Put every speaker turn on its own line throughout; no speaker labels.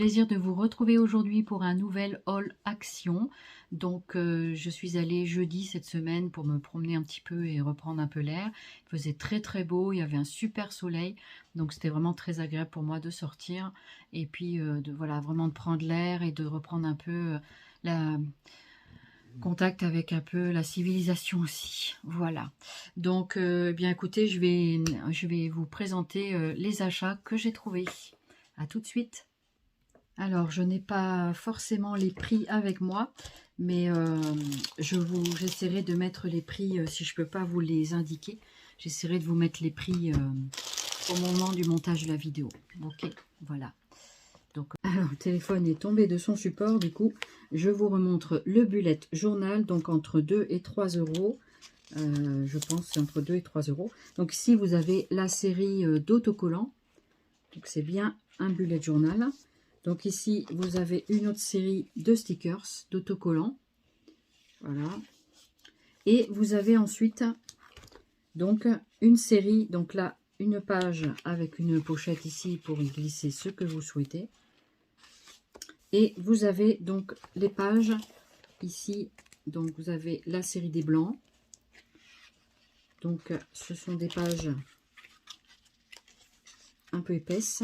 plaisir de vous retrouver aujourd'hui pour un nouvel haul action. Donc je suis allée jeudi cette semaine pour me promener un petit peu et reprendre un peu l'air. Il faisait très très beau, il y avait un super soleil, donc c'était vraiment très agréable pour moi de sortir et puis voilà, vraiment de prendre l'air et de reprendre un peu la contact avec un peu la civilisation aussi. Voilà. Donc bien écoutez, je vais vous présenter les achats que j'ai trouvés. À tout de suite. Alors, je n'ai pas forcément les prix avec moi, mais j'essaierai de mettre les prix, si je ne peux pas vous les indiquer, j'essaierai de vous mettre les prix au moment du montage de la vidéo. Ok, voilà. Donc, alors, le téléphone est tombé de son support, du coup, je vous remontre le bullet journal, donc entre 2 et 3 euros. Je pense c'est entre 2 et 3 euros. Donc ici, vous avez la série d'autocollants. Donc c'est bien un bullet journal. Donc ici, vous avez une autre série de stickers, d'autocollants. Voilà. Et vous avez ensuite donc une série, donc là, une page avec une pochette ici pour y glisser ce que vous souhaitez. Et vous avez donc les pages ici. Donc vous avez la série des blancs. Donc ce sont des pages un peu épaisses.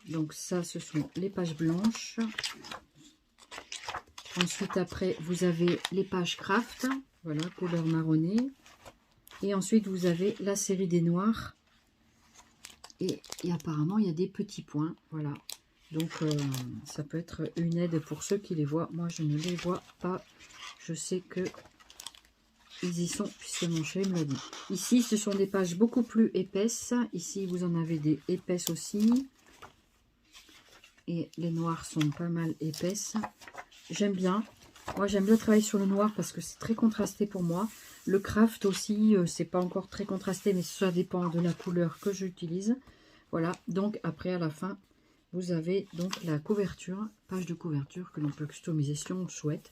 Donc ça, ce sont les pages blanches. Ensuite, après, vous avez les pages craft, voilà, couleur marronnée. Et ensuite, vous avez la série des noirs. Et apparemment, il y a des petits points, voilà. Donc, ça peut être une aide pour ceux qui les voient. Moi, je ne les vois pas. Je sais que ils y sont, puisque mon chéri me l'a dit. Ici, ce sont des pages beaucoup plus épaisses. Ici, vous en avez des épaisses aussi. Et les noirs sont pas mal épaisses. J'aime bien. Moi, j'aime bien travailler sur le noir parce que c'est très contrasté pour moi. Le craft aussi, c'est pas encore très contrasté, mais ça dépend de la couleur que j'utilise. Voilà. Donc, après, à la fin, vous avez donc la couverture, page de couverture que l'on peut customiser si on le souhaite.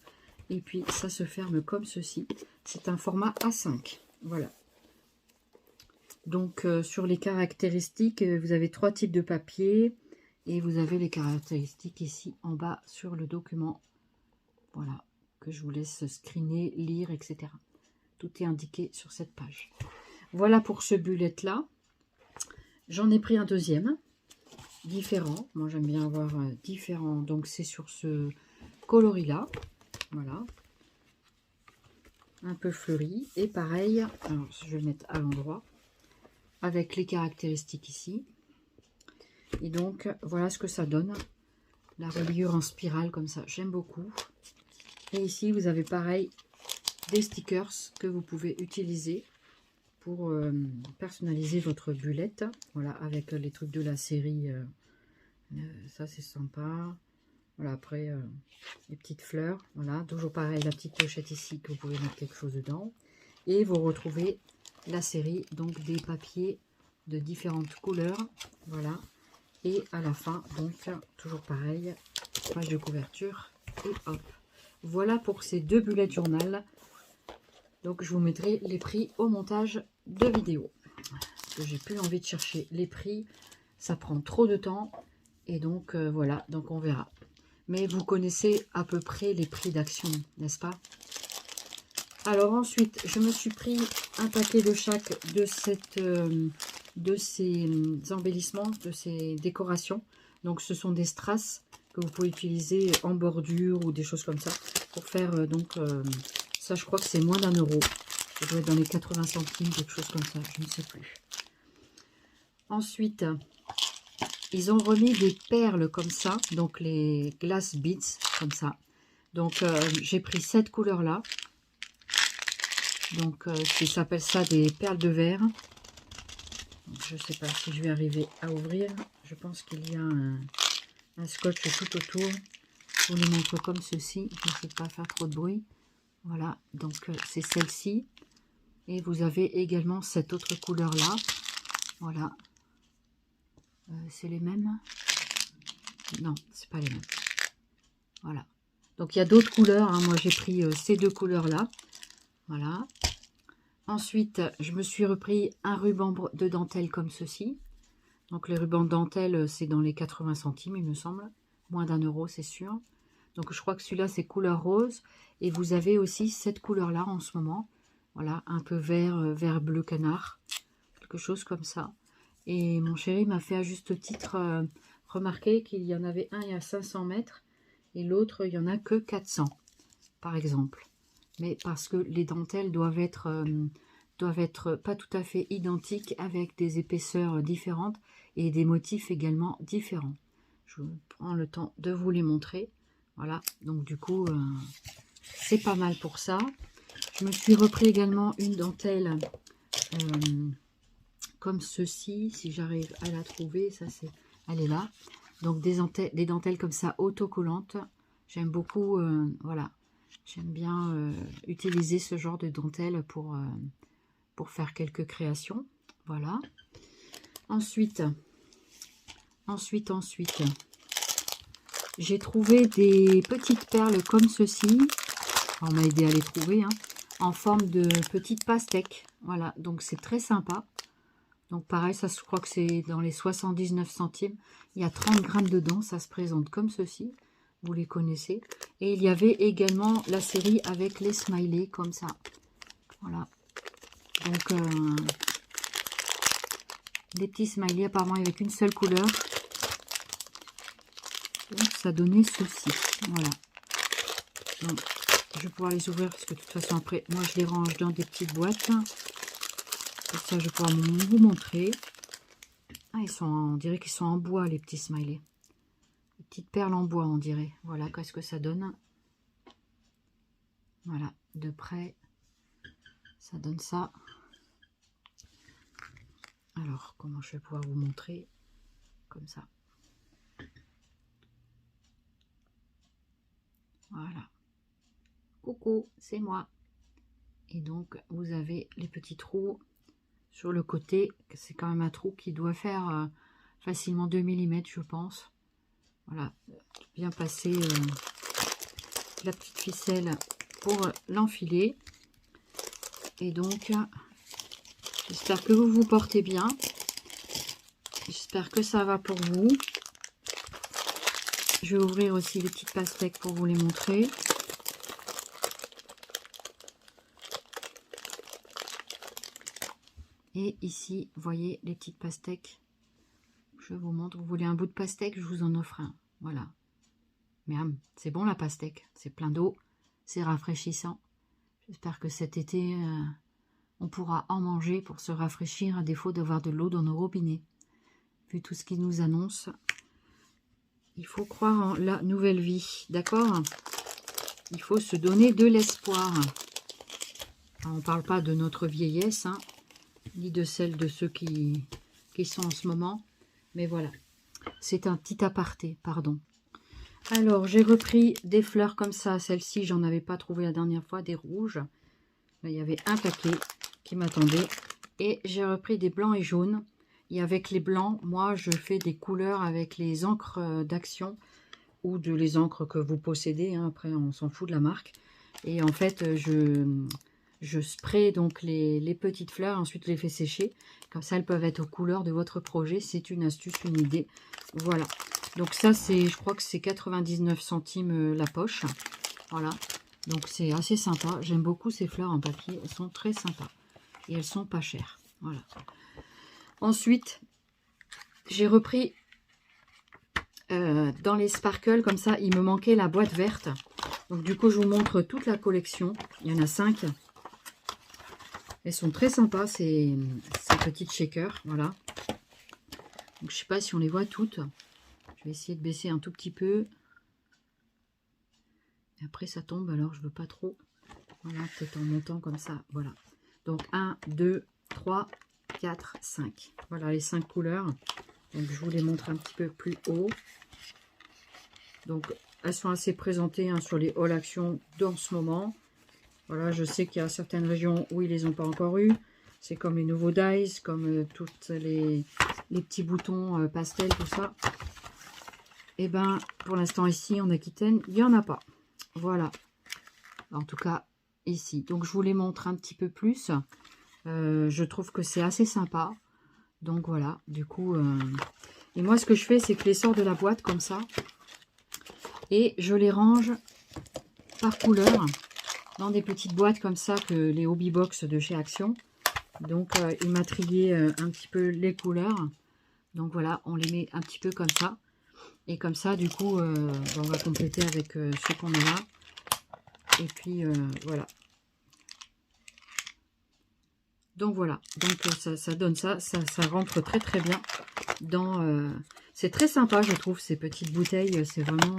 Et puis, ça se ferme comme ceci. C'est un format A5. Voilà. Donc, sur les caractéristiques, vous avez 3 types de papier. Et vous avez les caractéristiques ici en bas sur le document. Voilà, que je vous laisse screener, lire, etc. Tout est indiqué sur cette page. Voilà pour ce bullet-là. J'en ai pris un deuxième, différent. Moi, j'aime bien avoir différent. Donc, c'est sur ce coloris-là. Voilà. Un peu fleuri. Et pareil, alors, je vais le mettre à l'endroit, avec les caractéristiques ici. Et donc, voilà ce que ça donne. La reliure en spirale comme ça, j'aime beaucoup. Et ici, vous avez pareil, des stickers que vous pouvez utiliser pour personnaliser votre bullet. Voilà, avec les trucs de la série. Ça, c'est sympa. Voilà, après, les petites fleurs. Voilà, toujours pareil, la petite pochette ici que vous pouvez mettre quelque chose dedans. Et vous retrouvez la série, donc des papiers de différentes couleurs. Voilà. Et à la fin, donc, toujours pareil, page de couverture. Et hop. Voilà pour ces deux bullets journal. Donc, je vous mettrai les prix au montage de vidéo. Parce que j'ai plus envie de chercher les prix. Ça prend trop de temps. Et donc, voilà. Donc, on verra. Mais vous connaissez à peu près les prix d'Action, n'est-ce pas? Alors, ensuite, je me suis pris un paquet de chaque de ces embellissements, de ces décorations. Donc, ce sont des strass que vous pouvez utiliser en bordure ou des choses comme ça pour faire ça. Je crois que c'est moins d'1 euro. Ça doit être dans les 80 centimes, quelque chose comme ça, je ne sais plus. Ensuite, ils ont remis des perles comme ça, donc les glass beads comme ça. Donc, j'ai pris cette couleur là. Donc, ils s'appellent ça des perles de verre. Je ne sais pas si je vais arriver à ouvrir. Je pense qu'il y a un scotch tout autour. Je vous les montre comme ceci. Je ne sais pas faire trop de bruit. Voilà, donc c'est celle-ci. Et vous avez également cette autre couleur-là. Voilà. C'est les mêmes? Non, c'est pas les mêmes. Voilà. Donc il y a d'autres couleurs. Hein. Moi, j'ai pris ces deux couleurs-là. Voilà. Ensuite, je me suis repris un ruban de dentelle comme ceci. Donc les rubans de dentelle, c'est dans les 80 centimes, il me semble. Moins d'1 € c'est sûr. Donc je crois que celui-là c'est couleur rose. Et vous avez aussi cette couleur-là en ce moment. Voilà, un peu vert, vert bleu canard. Quelque chose comme ça. Et mon chéri m'a fait à juste titre remarquer qu'il y en avait un il y a 500 mètres. Et l'autre, il n'y en a que 400, par exemple. Mais parce que les dentelles doivent être pas tout à fait identiques, avec des épaisseurs différentes et des motifs également différents. Je prends le temps de vous les montrer. Voilà, donc du coup, c'est pas mal pour ça. Je me suis repris également une dentelle comme ceci, si j'arrive à la trouver. Ça, elle est là. Donc des dentelles comme ça, autocollantes. J'aime beaucoup, voilà. J'aime bien utiliser ce genre de dentelle pour faire quelques créations. Voilà. Ensuite, j'ai trouvé des petites perles comme ceci. On m'a aidé à les trouver, hein, en forme de petites pastèques. Voilà, donc c'est très sympa. Donc pareil, ça je crois que c'est dans les 79 centimes. Il y a 30 grammes dedans, ça se présente comme ceci. Vous les connaissez. Et il y avait également la série avec les smileys comme ça. Voilà. Donc des petits smileys apparemment avec une seule couleur. Donc ça donnait ceci. Voilà. Donc je vais pouvoir les ouvrir parce que de toute façon après, moi je les range dans des petites boîtes. Comme ça je vais pouvoir vous montrer. Ah, on dirait qu'ils sont en bois, les petits smileys. Des petites perles en bois, on dirait. Voilà, qu'est-ce que ça donne. Voilà, de près, ça donne ça. Alors, comment je vais pouvoir vous montrer? Comme ça. Voilà. Coucou, c'est moi. Et donc, vous avez les petits trous sur le côté. C'est quand même un trou qui doit faire facilement 2 mm, je pense. Voilà, bien passer la petite ficelle pour l'enfiler. Et donc, j'espère que vous vous portez bien. J'espère que ça va pour vous. Je vais ouvrir aussi les petites pastèques pour vous les montrer. Et ici, vous voyez les petites pastèques. Je vous montre. Vous voulez un bout de pastèque, je vous en offre un. Voilà. Mais c'est bon la pastèque. C'est plein d'eau. C'est rafraîchissant. J'espère que cet été, on pourra en manger pour se rafraîchir à défaut d'avoir de l'eau dans nos robinets. Vu tout ce qui nous annonce, il faut croire en la nouvelle vie. D'accord? Il faut se donner de l'espoir. On ne parle pas de notre vieillesse, hein, ni de celle de ceux qui sont en ce moment. Mais voilà, c'est un petit aparté, pardon. Alors, j'ai repris des fleurs comme ça. Celle-ci, j'en avais pas trouvé la dernière fois, des rouges. Là, il y avait un paquet qui m'attendait. Et j'ai repris des blancs et jaunes. Et avec les blancs, moi, je fais des couleurs avec les encres d'Action ou les encres que vous possédez. Hein. Après, on s'en fout de la marque. Et en fait, je spray donc les petites fleurs. Ensuite, je les fais sécher. Comme ça, elles peuvent être aux couleurs de votre projet. C'est une astuce, une idée. Voilà. Donc ça, je crois que c'est 99 centimes la poche. Voilà. Donc c'est assez sympa. J'aime beaucoup ces fleurs en papier. Elles sont très sympas. Et elles sont pas chères. Voilà. Ensuite, j'ai repris dans les sparkles, comme ça, il me manquait la boîte verte. Donc du coup, je vous montre toute la collection. Il y en a 5. Elles sont très sympas, ces petites shakers. Voilà. Donc je sais pas si on les voit toutes. Je vais essayer de baisser un tout petit peu. Et après, ça tombe, alors je veux pas trop. Voilà, peut-être en montant comme ça. Voilà. Donc 1, 2, 3, 4, 5. Voilà les 5 couleurs. Donc je vous les montre un petit peu plus haut. Donc elles sont assez présentées hein, sur les All Action dans ce moment. Voilà, je sais qu'il y a certaines régions où ils les ont pas encore eu. C'est comme les nouveaux dies, comme toutes les petits boutons pastel, tout ça. Et ben pour l'instant ici en Aquitaine, il n'y en a pas. Voilà. En tout cas ici. Donc je vous les montre un petit peu plus. Je trouve que c'est assez sympa. Donc voilà, du coup... Et moi, ce que je fais, c'est que je les sors de la boîte comme ça. Et je les range par couleur dans des petites boîtes comme ça que les Hobby Box de chez Action. Donc, il m'a trié un petit peu les couleurs. Donc voilà, on les met un petit peu comme ça. Et comme ça, du coup, on va compléter avec ce qu'on a là. Et puis, voilà. Donc voilà, donc ça donne ça, ça rentre très très bien dans... c'est très sympa, je trouve, ces petites bouteilles. C'est vraiment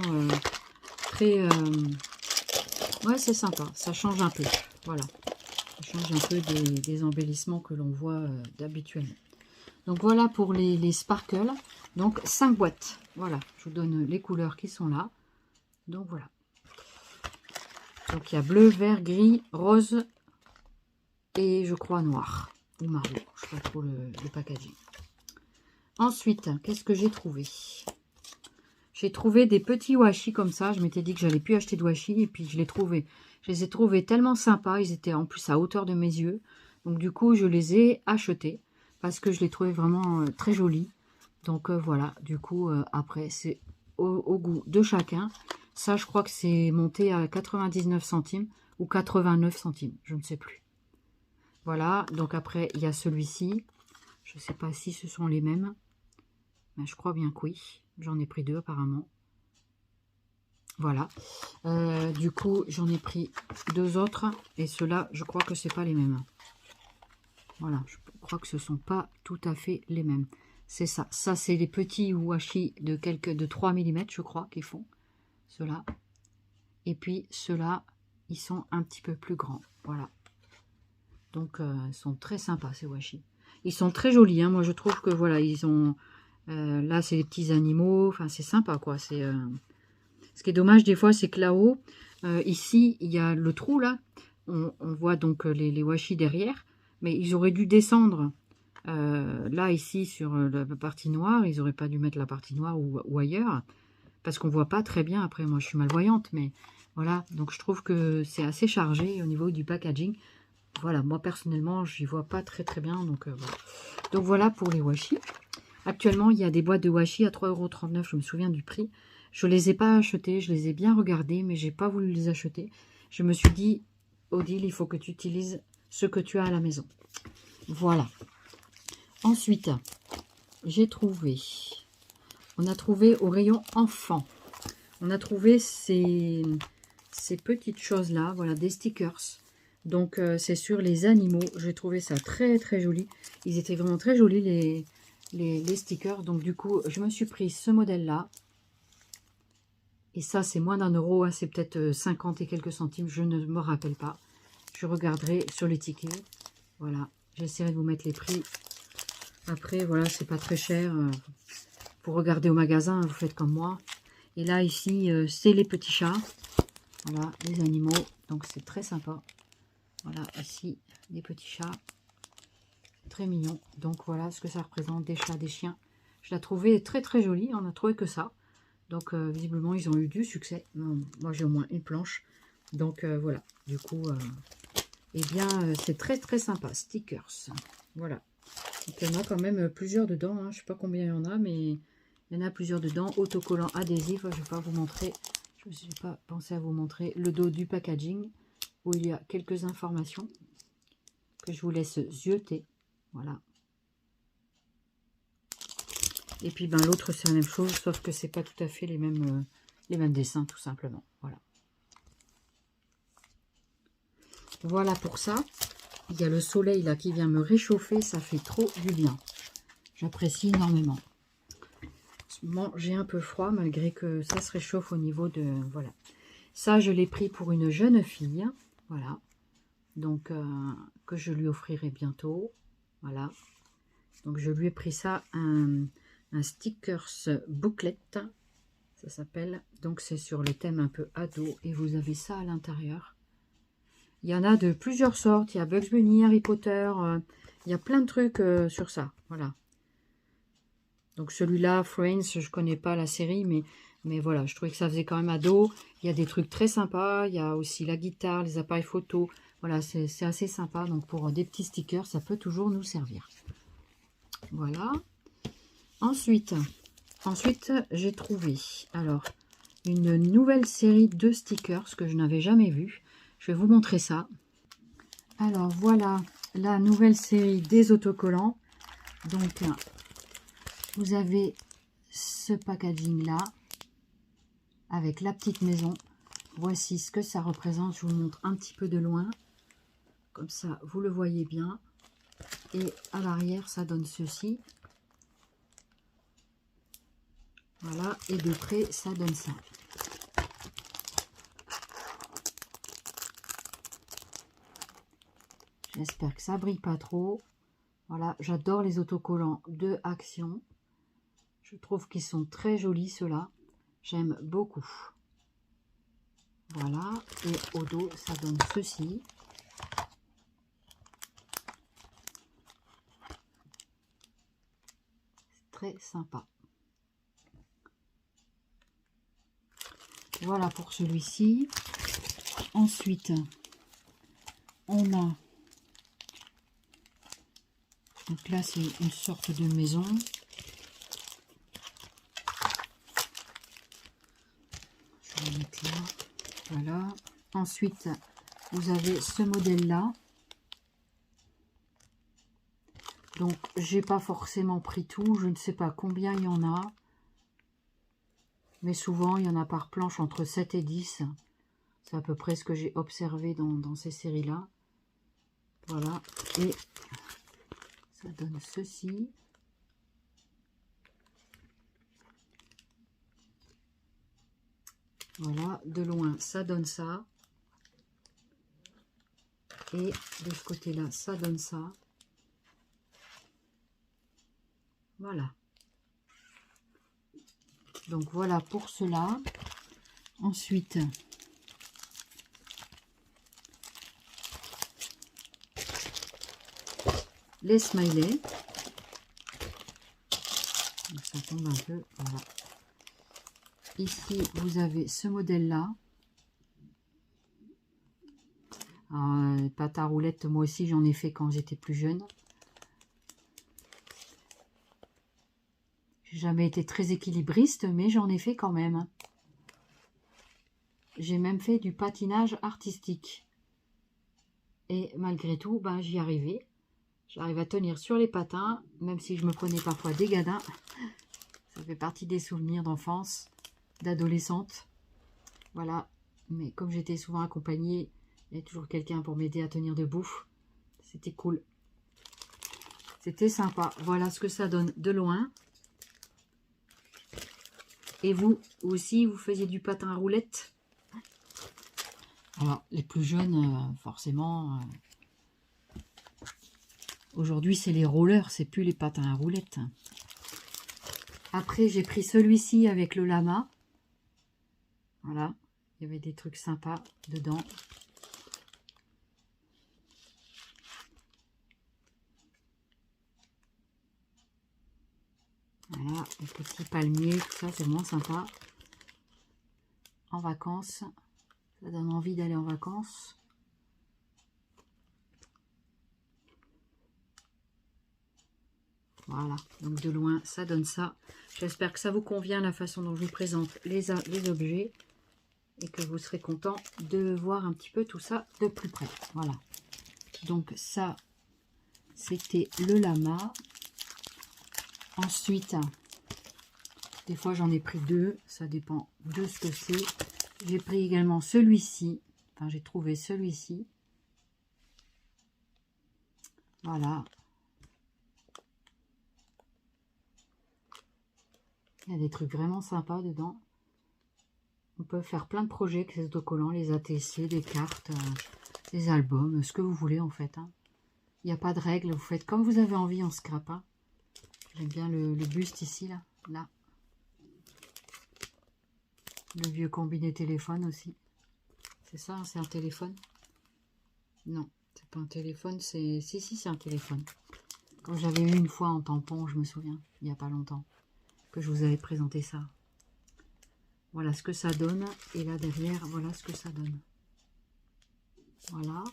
très... ouais, c'est sympa, ça change un peu. Voilà, ça change un peu des embellissements que l'on voit d'habituellement. Donc voilà pour les sparkles. Donc 5 boîtes. Voilà, je vous donne les couleurs qui sont là. Donc voilà. Donc il y a bleu, vert, gris, rose et je crois noir ou marron. Je ne sais pas trop le packaging. Ensuite, qu'est-ce que j'ai trouvé? J'ai trouvé des petits washi comme ça. Je m'étais dit que j'allais plus acheter de washi et puis je les trouvais. Je les ai trouvés tellement sympas. Ils étaient en plus à hauteur de mes yeux. Donc du coup, je les ai achetés parce que je les trouvais vraiment très jolis. Donc voilà, du coup, après, c'est au goût de chacun. Ça, je crois que c'est monté à 99 centimes ou 89 centimes, je ne sais plus. Voilà, donc après, il y a celui-ci. Je ne sais pas si ce sont les mêmes. Mais je crois bien que oui. J'en ai pris 2 apparemment. Voilà. Du coup, j'en ai pris 2 autres. Et ceux-là, je crois que ce n'est pas les mêmes. Voilà, je crois que ce ne sont pas tout à fait les mêmes. C'est ça. Ça, c'est les petits washi de 3 mm, je crois, qu'ils font. Ceux-là. Et puis, ceux-là, ils sont un petit peu plus grands. Voilà. Donc, ils sont très sympas, ces washi. Ils sont très jolis. Hein. Moi, je trouve que, voilà, ils ont... là, c'est des petits animaux. Enfin, c'est sympa, quoi. C'est... Ce qui est dommage, des fois, c'est que là-haut, ici, il y a le trou, là. On voit donc les washi derrière. Mais ils auraient dû descendre... là, ici, sur la partie noire, ils n'auraient pas dû mettre la partie noire ou ailleurs, parce qu'on ne voit pas très bien. Après, moi, je suis malvoyante, mais voilà. Donc, je trouve que c'est assez chargé au niveau du packaging. Voilà, moi, personnellement, je n'y vois pas très, très bien. Donc, voilà. Donc, voilà pour les washi. Actuellement, il y a des boîtes de washi à 3,39 €. Je me souviens du prix. Je ne les ai pas achetées. Je les ai bien regardées, mais je n'ai pas voulu les acheter. Je me suis dit, Odile, il faut que tu utilises ce que tu as à la maison. Voilà. Ensuite, j'ai trouvé, on a trouvé au rayon enfant, on a trouvé ces petites choses-là, voilà, des stickers. Donc, c'est sur les animaux. J'ai trouvé ça très, très joli. Ils étaient vraiment très jolis, les stickers. Donc, du coup, je me suis pris ce modèle-là. Et ça, c'est moins d'1 €. Hein, c'est peut-être 50 et quelques centimes. Je ne me rappelle pas. Je regarderai sur les tickets. Voilà. J'essaierai de vous mettre les prix. Après, voilà, c'est pas très cher. Pour regarder au magasin, vous faites comme moi. Et là, ici, c'est les petits chats. Voilà, les animaux. Donc, c'est très sympa. Voilà, ici, les petits chats. Très mignon. Donc, voilà ce que ça représente, des chats, des chiens. Je l'ai trouvé très, très jolie. On n'a trouvé que ça. Donc, visiblement, ils ont eu du succès. Moi, j'ai au moins une planche. Donc, voilà. Du coup, eh bien, c'est très, très sympa. Stickers. Voilà. Donc, il y en a quand même plusieurs dedans. Hein. Je ne sais pas combien il y en a, mais il y en a plusieurs dedans. Autocollants adhésifs. Je ne vais pas vous montrer. Je n'ai pas pensé à vous montrer le dos du packaging où il y a quelques informations que je vous laisse zioter. Voilà. Et puis, ben, l'autre, c'est la même chose, sauf que c'est pas tout à fait les mêmes dessins, tout simplement. Voilà. Voilà pour ça. Il y a le soleil là qui vient me réchauffer. Ça fait trop du bien. J'apprécie énormément. En ce moment, j'ai un peu froid, malgré que ça se réchauffe au niveau de... Voilà. Ça, je l'ai pris pour une jeune fille. Voilà. Donc, que je lui offrirai bientôt. Voilà. Donc, je lui ai pris ça, un stickers booklet. Ça s'appelle. Donc, c'est sur le thème un peu ado. Et vous avez ça à l'intérieur. Il y en a de plusieurs sortes. Il y a Bugs Bunny, Harry Potter. Il y a plein de trucs sur ça. Voilà. Donc, celui-là, Friends, je ne connais pas la série, mais voilà, je trouvais que ça faisait quand même ado. Il y a des trucs très sympas. Il y a aussi la guitare, les appareils photo. Voilà, c'est assez sympa. Donc, pour des petits stickers, ça peut toujours nous servir. Voilà. Ensuite j'ai trouvé alors une nouvelle série de stickers que je n'avais jamais vu. Je vais vous montrer ça. Alors voilà la nouvelle série des autocollants. Donc vous avez ce packaging là avec la petite maison. Voici ce que ça représente. Je vous montre un petit peu de loin. Comme ça, vous le voyez bien. Et à l'arrière, ça donne ceci. Voilà. Et de près, ça donne ça. J'espère que ça brille pas trop. Voilà. J'adore les autocollants de Action. Je trouve qu'ils sont très jolis, ceux-là. J'aime beaucoup. Voilà. Et au dos, ça donne ceci. Très sympa. Voilà pour celui-ci. Ensuite, on a... Donc là, c'est une sorte de maison. Je vais le mettre là. Voilà. Ensuite, vous avez ce modèle-là. Donc, j'ai pas forcément pris tout. Je ne sais pas combien il y en a. Mais souvent, il y en a par planche entre 7 et 10. C'est à peu près ce que j'ai observé dans ces séries-là. Voilà. Et ça donne ceci. Voilà. De loin, ça donne ça. Et de ce côté-là, ça donne ça. Voilà. Donc voilà pour cela. Ensuite, les smileys. Donc ça tombe un peu. Voilà. Ici, vous avez ce modèle-là. Pâte à roulettes, moi aussi j'en ai fait quand j'étais plus jeune. J'ai jamais été très équilibriste, mais j'en ai fait quand même. J'ai même fait du patinage artistique. Et malgré tout, ben, j'y arrivais. J'arrive à tenir sur les patins, même si je me prenais parfois des gadins. Ça fait partie des souvenirs d'enfance, d'adolescente. Voilà. Mais comme j'étais souvent accompagnée, il y a toujours quelqu'un pour m'aider à tenir debout. C'était cool. C'était sympa. Voilà ce que ça donne de loin. Et vous aussi, vous faisiez du patin à roulettes? Alors, les plus jeunes, forcément, aujourd'hui, c'est les rollers, c'est plus les patins à roulettes. Après, j'ai pris celui-ci avec le lama. Voilà, il y avait des trucs sympas dedans. Voilà, les petits palmiers, tout ça, c'est moins sympa. En vacances, ça donne envie d'aller en vacances. Voilà, donc de loin, ça donne ça. J'espère que ça vous convient, la façon dont je vous présente les objets. Et que vous serez content de voir un petit peu tout ça de plus près. Voilà. Donc ça, c'était le lama. Ensuite, des fois j'en ai pris deux. Ça dépend de ce que c'est. J'ai pris également celui-ci. Enfin, j'ai trouvé celui-ci. Voilà. Il y a des trucs vraiment sympas dedans. On peut faire plein de projets avec ces autocollants, les ATC, des cartes, des albums, ce que vous voulez en fait. Hein. Il n'y a pas de règle, vous faites comme vous avez envie en scrap. Hein. J'aime bien le buste ici, là. Le vieux combiné téléphone aussi. C'est ça, c'est un téléphone? Non, c'est pas un téléphone, c'est... Si, c'est un téléphone. Quand j'avais eu une fois en tampon, je me souviens, il n'y a pas longtemps, que je vous avais présenté ça. Voilà ce que ça donne. Et là derrière, voilà ce que ça donne. Voilà.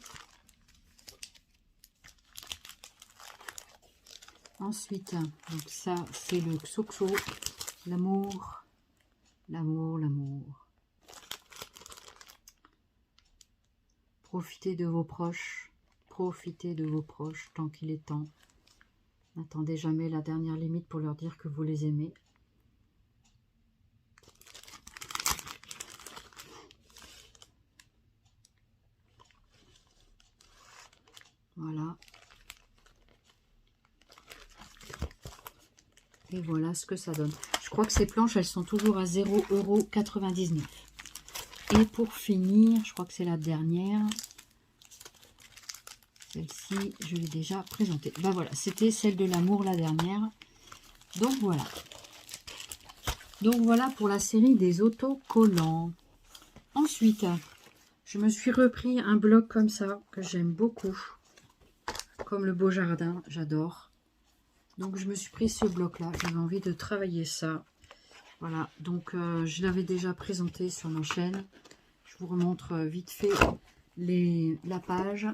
Ensuite, donc ça, c'est le Xoxo. L'amour, l'amour, l'amour. Profitez de vos proches. Profitez de vos proches tant qu'il est temps. N'attendez jamais la dernière limite pour leur dire que vous les aimez. Voilà. Et voilà ce que ça donne. Je crois que ces planches, elles sont toujours à 0,99 €. Et pour finir, je crois que c'est la dernière. Celle-ci, je l'ai déjà présentée. Ben voilà, c'était celle de l'amour, la dernière. Donc voilà. Donc voilà pour la série des autocollants. Ensuite, je me suis repris un bloc comme ça, que j'aime beaucoup. Comme le beau jardin, j'adore. Donc je me suis pris ce bloc-là. J'avais envie de travailler ça. Voilà, donc je l'avais déjà présenté sur ma chaîne. Je vous remontre vite fait la page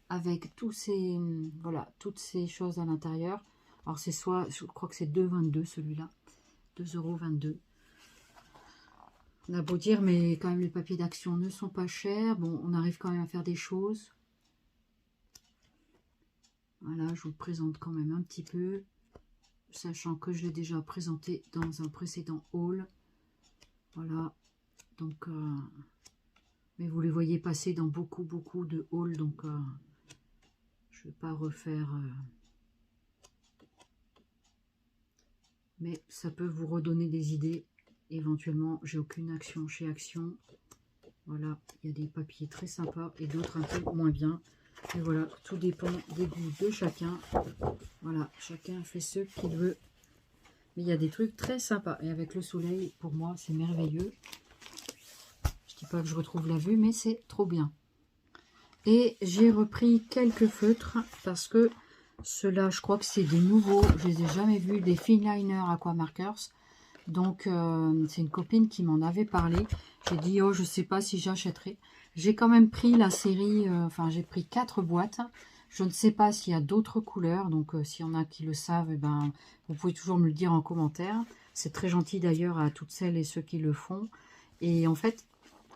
avec tous ces, voilà, toutes ces choses à l'intérieur. Alors c'est soit, je crois que c'est 2,22 celui-là, 2,22 €. On a beau dire, mais quand même les papiers d'action ne sont pas chers. Bon, on arrive quand même à faire des choses. Voilà, je vous le présente quand même un petit peu, sachant que je l'ai déjà présenté dans un précédent haul. Voilà, donc mais vous les voyez passer dans beaucoup de hauls, donc je ne vais pas refaire, mais ça peut vous redonner des idées. Éventuellement, j'ai aucune action chez Action. Voilà, il y a des papiers très sympas et d'autres un peu moins bien. Et voilà, tout dépend des goûts de chacun. Voilà, chacun fait ce qu'il veut. Mais il y a des trucs très sympas. Et avec le soleil, pour moi, c'est merveilleux. Je dis pas que je retrouve la vue, mais c'est trop bien. Et j'ai repris quelques feutres parce que ceux-là, je crois que c'est des nouveaux. Je les ai jamais vus, des Fineliner Aqua Markers. Donc, c'est une copine qui m'en avait parlé. J'ai dit, oh, je sais pas si j'achèterai. J'ai quand même pris la série, enfin, j'ai pris 4 boîtes. Je ne sais pas s'il y a d'autres couleurs. Donc, s'il y en a qui le savent, eh ben, vous pouvez toujours me le dire en commentaire. C'est très gentil d'ailleurs à toutes celles et ceux qui le font. Et en fait,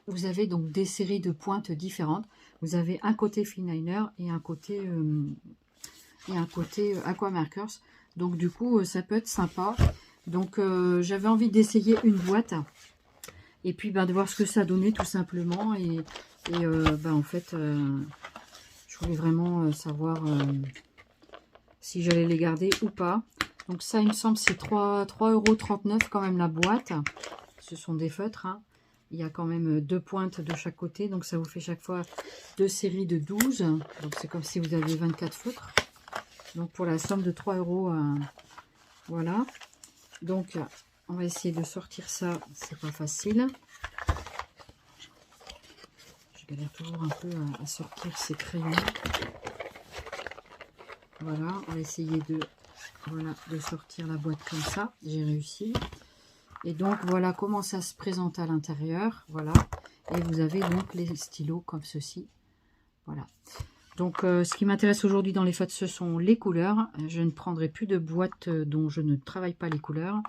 vous avez donc des séries de pointes différentes. Vous avez un côté Fineliner et un côté Aqua Markers. Donc, du coup, ça peut être sympa. Donc, j'avais envie d'essayer une boîte et puis de voir ce que ça donnait tout simplement. Et en fait, je voulais vraiment savoir si j'allais les garder ou pas. Donc ça, il me semble, c'est 3,39 € quand même la boîte. Ce sont des feutres, hein. Il y a quand même 2 pointes de chaque côté. Donc ça vous fait chaque fois 2 séries de 12. Donc c'est comme si vous aviez 24 feutres. Donc pour la somme de 3 €, voilà. Donc, on va essayer de sortir ça. C'est pas facile. Je galère toujours un peu à sortir ces crayons. Voilà, on va essayer de sortir la boîte comme ça. J'ai réussi. Et donc, voilà comment ça se présente à l'intérieur. Voilà. Et vous avez donc les stylos comme ceci. Voilà. Donc, ce qui m'intéresse aujourd'hui dans les feutres, ce sont les couleurs. Je ne prendrai plus de boîtes dont je ne travaille pas les couleurs.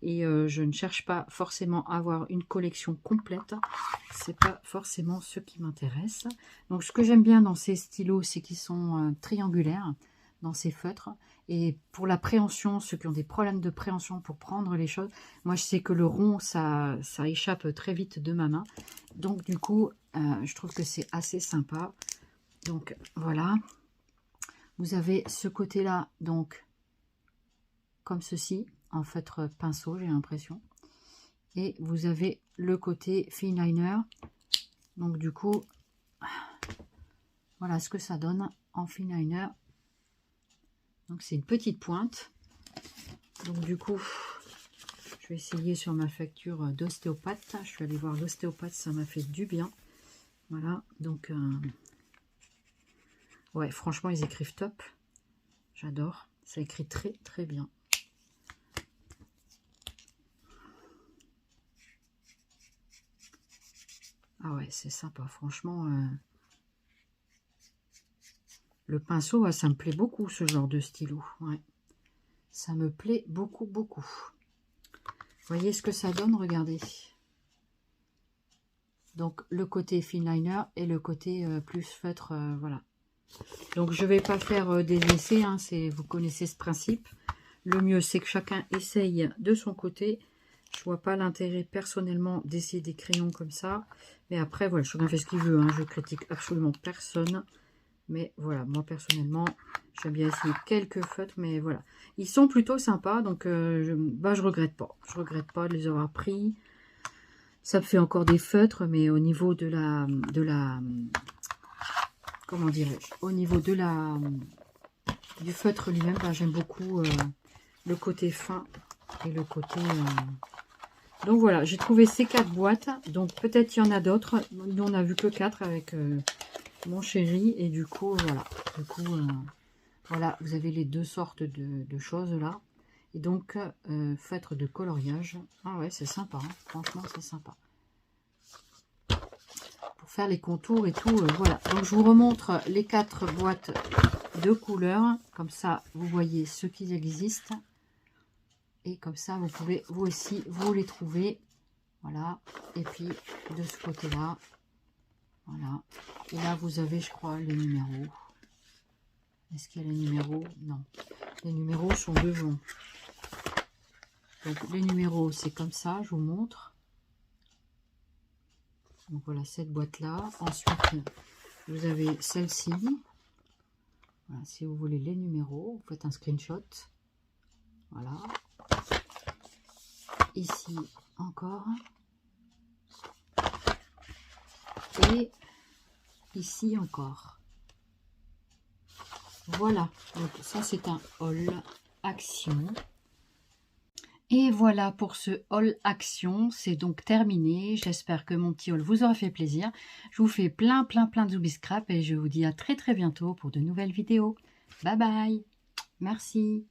Et je ne cherche pas forcément à avoir une collection complète. C'est pas forcément ce qui m'intéresse. Donc ce que j'aime bien dans ces stylos, c'est qu'ils sont triangulaires dans ces feutres. Et pour la préhension, ceux qui ont des problèmes de préhension pour prendre les choses, moi je sais que le rond, ça échappe très vite de ma main. Donc du coup, je trouve que c'est assez sympa. Donc voilà. Vous avez ce côté-là, donc comme ceci, en feutre pinceau, j'ai l'impression. Et vous avez le côté Fineliner. Donc du coup, voilà ce que ça donne en Fineliner. Donc c'est une petite pointe. Donc du coup, je vais essayer sur ma facture d'ostéopathe. Je suis allée voir l'ostéopathe, ça m'a fait du bien. Voilà, donc ouais, franchement, ils écrivent top. J'adore. Ça écrit très très bien. Ah ouais, c'est sympa, franchement. Le pinceau, ça me plaît beaucoup, ce genre de stylo. Ouais. Ça me plaît beaucoup, beaucoup. Vous voyez ce que ça donne, regardez. Donc le côté finliner et le côté plus feutre, voilà. Donc je ne vais pas faire des essais, hein, vous connaissez ce principe. Le mieux c'est que chacun essaye de son côté. Je vois pas l'intérêt personnellement d'essayer des crayons comme ça. Mais après voilà, chacun fait ce qu'il veut, hein, je critique absolument personne. Mais voilà, moi personnellement, j'aime bien essayer quelques feutres, mais voilà. Ils sont plutôt sympas, donc je regrette pas. Je regrette pas de les avoir pris. Ça me fait encore des feutres, mais au niveau de la comment dirais-je, au niveau de du feutre lui-même, ben, j'aime beaucoup le côté fin et le côté... Donc voilà, j'ai trouvé ces 4 boîtes, donc peut-être il y en a d'autres. Nous on a vu que 4 avec mon chéri, et du coup voilà. Du coup, voilà, vous avez les 2 sortes de choses là. Et donc, feutre de coloriage. Ah ouais, c'est sympa, hein. Franchement c'est sympa. Faire les contours et tout, voilà. Donc je vous remontre les 4 boîtes de couleurs, comme ça vous voyez ce qui existe, et comme ça vous pouvez vous aussi vous les trouver, voilà. Et puis de ce côté là, voilà, et là vous avez, je crois, les numéros. Est-ce qu'il y a les numéros? Non, les numéros sont devant. Donc les numéros c'est comme ça, je vous montre. Donc voilà, cette boîte là. Ensuite vous avez celle-ci. Voilà, si vous voulez les numéros, vous faites un screenshot. Voilà. Ici encore. Et ici encore. Voilà. Donc ça c'est un haul action. Et voilà pour ce haul action. C'est donc terminé. J'espère que mon petit haul vous aura fait plaisir. Je vous fais plein de zoubi scrap et je vous dis à très bientôt pour de nouvelles vidéos. Bye bye. Merci.